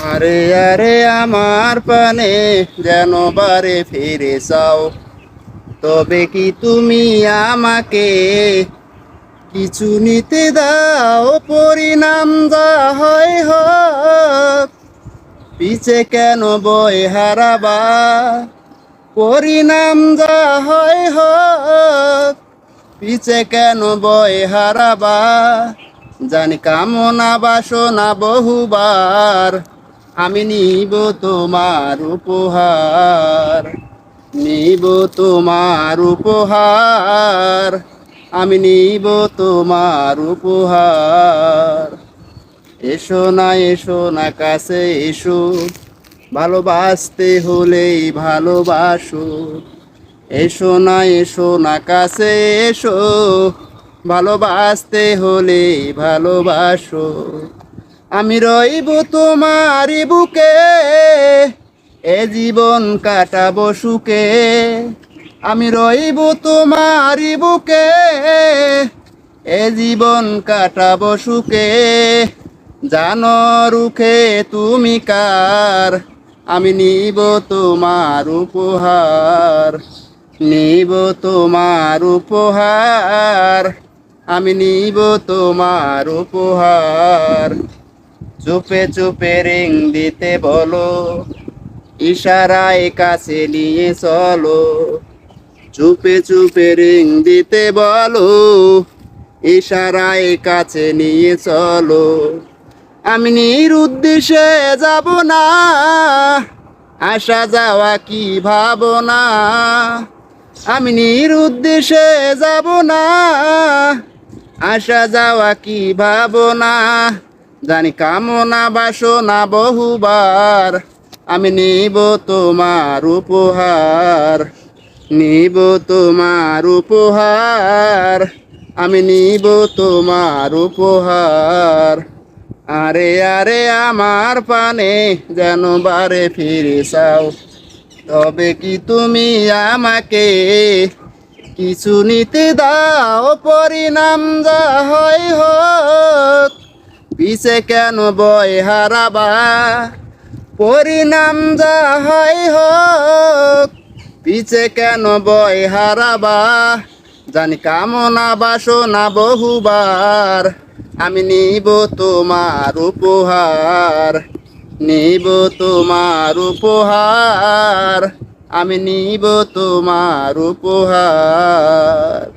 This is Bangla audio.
আরে আরে আমার পানে যেন বারে ফিরে যাও, তবে কি তুমি আমাকে কিছু নিতে দাও? পরিণাম যা হয় হোক, পিছে কেন বই হারাবা? পরিণাম যা হয় হোক, পিছে কেন বই হারাবা? জানি কামনা বাসনা বহুবার, আমি নিব তোমার উপহার, নিব তোমার উপহার, আমি নিব তোমার উপহার। এসো না কাছে এসো, ভালোবাসতে হলেই ভালোবাসো। এসো না কাছে এসো, ভালোবাসতে হলেই ভালোবাসো। আমি রইব তোমারই বুকে, এ জীবন কাটাবো সুখে। আমি রইব তোমারই বুকে, এ জীবন কাটাবো সুখে। জানো রুখে তুমি কার, আমি নিব তোমার উপহার, নিব তোমার উপহার, আমি নিব তোমার উপহার। চুপে চুপে রিং দিতে বলো, ইশারায় কাছে নিয়ে চলো। চুপে চুপে রিং দিতে বলো, ইশারায় কাছে নিয়ে চলো। আমি নিরুদ্দেশে যাব না, আসা যাওয়া কি ভাবনা। আমি নিরুদ্দেশে যাব না, আসা যাওয়া কি ভাবনা। জানি কামনা বাসনা বহুবার, আমি নিব তোমার উপহার, নিব তোমার উপহার, আমি নিব তোমার উপহার। আরে আরে আমার পানে যেন বারে ফিরে চাও, তবে কি তুমি আমাকে কিছু নিতে দাও? পরিণাম যা হয় হোক, পিছে কেন বই হারাবা? পরিণাম যা হয় হোক, পিছে কেন বই হারাবা? জানি কামনা বাসনা বহুবার, আমি নিব তোমার উপহার, নিব তোমার উপহার, আমি নিব তোমার উপহার।